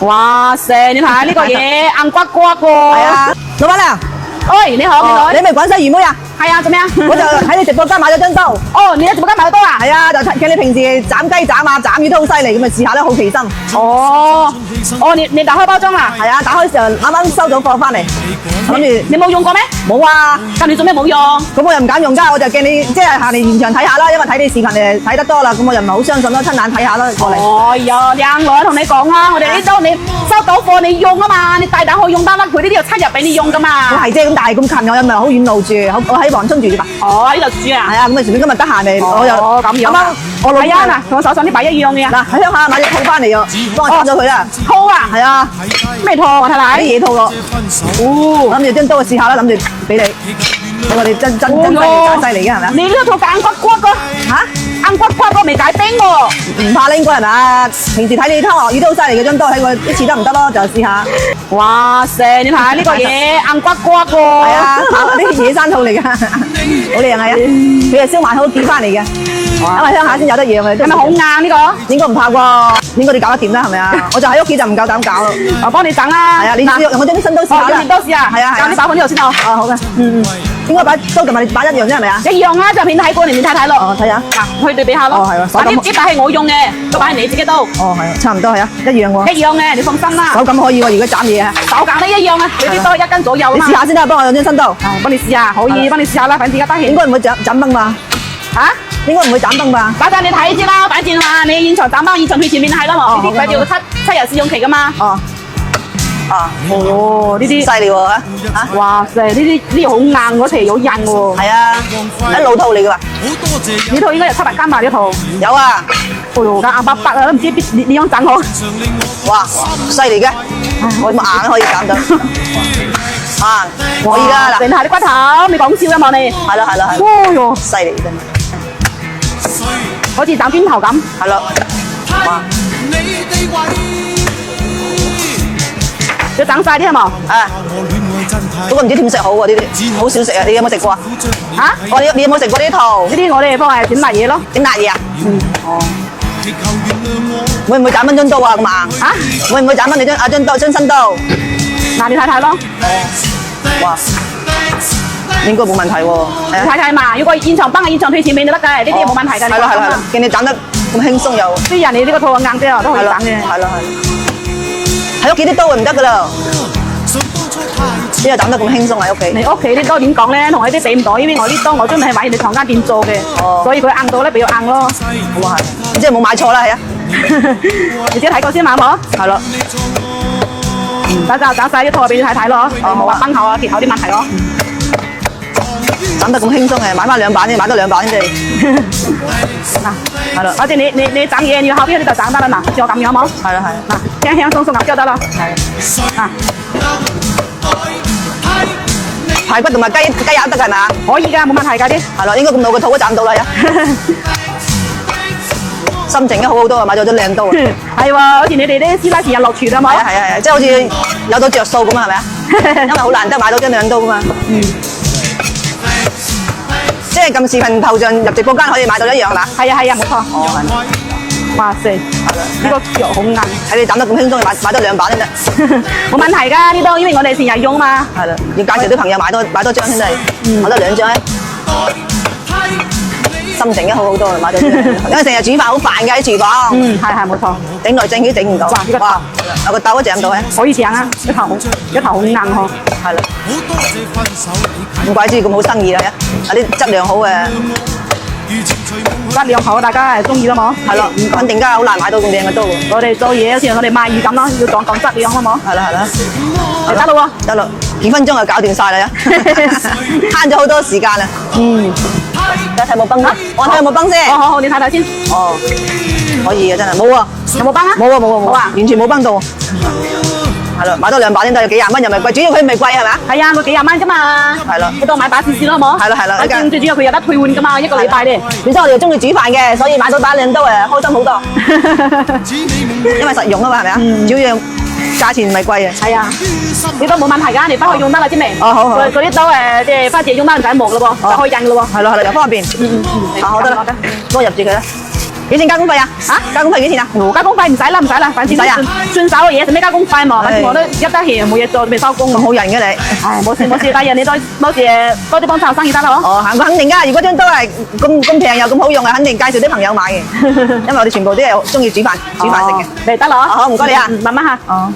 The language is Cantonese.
哇塞，你睇下呢個嘢硬骨骨喎。係啊，老闆娘，喂，你好，你好。你咪廣西魚妹啊？係啊，做咩啊？我就喺你直播間買咗張刀。哦，你喺直播間買到啊？係啊，就見你平時斬雞斬鴨斬魚都好犀利，咁咪試下啦，好奇心。哦，你打開包裝啦？係啊，打開時候啱啱收咗貨翻嚟，諗住你冇用過咩？冇啊。咁你做咩冇用？咁我又唔敢用㗎，我就驚你即係行嚟現場睇下啦，因為睇你視頻誒睇得多啦，咁我又唔係好相信咯，親眼睇下啦過嚟。哎呀，靚女同你講啊，我哋呢度你收到貨你用啊嘛，你大膽去用得啦，佢呢啲有7日俾你用㗎嘛。係啫，咁但係咁近，我又唔係好遠路住，我喺黃涌住嘛。哦，喺度住啊？係啊，咁咪隨便今日得閒咪，我又咁樣。啱啱我老闆啊，同我手上呢把一樣嘅啊。嗱喺鄉下買隻套翻嚟喎，幫我斬咗佢啦。套啊？係啊，咩套啊？睇睇。啲野套咯。哦，諗住張刀試下啦，諗住俾你。我哋真犀利嘅係咪啊？你呢個套硬骨骨個嚇？硬骨骨個未解冰喎。唔怕啦，應該係咪？平時睇你湯河魚都好犀利嘅張刀，睇過一次得唔得咯？就試下。哇塞！你睇下呢個嘢硬骨骨喎。係啊，啲野生套嚟㗎，好靚係啊！佢係燒賣好叫翻嚟嘅，因為鄉下先有得養嘅。係咪好硬呢個？應該唔怕啩？應該你搞得掂啦，係咪啊？我就喺屋企就唔夠膽搞咯。我幫你整啦。係啊，你用我將啲新刀試下啦。用刀試啊？係啊，教你擺放呢度先啊。哦，好嘅。應該擺刀同埋你擺一樣啫，係咪啊？一樣啊，就片睇過嚟你睇睇咯。哦，睇下。嗱，去對比下咯。哦，係喎。嗱，呢把係我用嘅，嗰把係你自己刀。哦，係，差唔多係啊，一樣喎。一樣嘅，你放心啦。手感可以喎，如果斬嘢啊。手感都一樣啊，你啲刀1斤左右啊嘛。你試下先啦，幫我用張新刀。幫你試下，可以幫你試下啦，反正而家得閒。應該唔會斬崩吧？嚇？應該唔會斬崩吧？擺晒你睇先啦，反正話你現場斬崩，現場退錢免係啦嘛。呢啲佢叫七日試用期噶嘛。哦。哦，呢啲犀利喎嚇！哇塞，呢啲好硬嗰皮好韌喎。係啊，一老套嚟㗎喎。呢套應該有700斤吧？呢套有啊。哦喲，硬白白啊，都唔知點樣整好。哇，犀利嘅！我咁硬都可以斬到。啊，可以㗎嗱。整下啲骨頭，你講笑㗎嘛你？係啦係啦係。哦喲，犀利真係。好似斬磚頭咁。係咯。哇！要整晒啲係冇？啊，不過唔知點食好喎呢啲，好少食啊！你有冇食過啊？嚇？你有冇食過呢套？呢啲我哋幫係整辣嘢咯。整辣嘢啊？哦。會唔會斬翻張刀啊？咁硬？嚇？會唔會斬翻你張新刀？嗱，你睇睇咯。哇！應該冇問題喎。你睇睇嘛，如果現場崩係現場退錢俾你得嘅，呢啲冇問題㗎。係咯係咯，見你斬得咁輕鬆又。雖然你呢個套硬啲啊，都可以斬嘅。係咯係。喺屋企啲刀就唔得噶啦，邊度斬得咁輕鬆喺屋企？你屋企啲刀點講咧？同我啲比唔到，因為我啲刀我專門係買人哋廠家店做嘅，所以佢硬到咧比較硬咯。咁啊係，你即係冇買錯啦，係啊。你自己睇過先嘛，好冇？係咯。等陣斬晒啲套俾你睇睇咯，冇話崩口啊、結口啲問題咯。斬得咁輕鬆嘅，買翻2板先，買多2板先。嗱，係咯，反正你斬嘢，你要後邊你就斬得啦，嗱，就咁樣冇？係啦係。嗱，輕輕鬆鬆咁就得啦。係。啊。排骨同埋雞鴨得㗎係咪啊？可以㗎，冇問題㗎啲。係咯，應該咁老個肚都斬到啦，心情都好好多啊，買咗隻靚刀啊。係喎，好似你哋啲師奶時日落廚啦，冇？係啊係啊，即係好似有到着數咁啊，係咪啊？因為好難得買到張靚刀㗎嘛。即係撳視頻頭像入直播間可以買到一樣係嘛？係啊係啊，冇錯。哦。哇塞，呢個腳好硬，睇你斬得咁輕鬆，買多2板先得。冇問題㗎，呢度因為我哋成日用嘛。係啦，要介紹啲朋友買多張先得，買多2張咧。心情都好好多啦，買多張，因為成日煮飯好煩㗎喺廚房。係冇錯，整來整去都整唔到。哇，有個豆都整唔到嘅。可以整啊，一頭好硬呵。係啦，唔怪之咁好生意啦，有啲質量好嘅。質量好，大家係中意啦冇？係咯，肯定家好難買到咁靚嘅刀。我哋做嘢好似我哋賣魚咁咯，要講質量好冇？係啦係啦，得啦喎，得啦，幾分鐘就搞掂晒啦，慳咗好多時間啦。睇有冇崩啊？我睇有冇崩先。好，你睇睇先。哦，可以嘅真係，冇喎。有冇崩啊？冇啊，完全冇崩到。係啦，買多2板先得，幾廿蚊又咪貴，主要佢唔係貴係咪啊？係啊，佢幾廿蚊啫嘛。係咯，你當買把試試咯，好冇？係啦，最主要佢有得退換噶嘛，一個禮拜咧。本身我哋中意煮飯嘅，所以買到把靚刀開心好多。因為實用啊嘛，係咪啊？主要價錢唔係貴嘅。係啊，你都冇問題㗎，你返去用得啦，知未？好。嗰啲刀即係花姐用得唔使磨咯喎，就可以印咯喎。係咯，又方便。好得啦，幫我入住佢啦。幾錢加工費啊？啊加工費幾錢啊？加工費唔使啦，唔使啦，反正唔使啊順手嘅嘢，使咩加工費嘛？反正我都一得閒冇嘢做，未收工。咁好人嘅你。唉，冇事冇事，第日你多啲幫手生意得啦嗬。哦，我肯定㗎，如果張刀係咁平又咁好用啊，肯定介紹啲朋友買嘅，因為我哋全部都係中意煮飯食嘅。嚟得啦，好，唔該你啊，慢慢嚇。哦。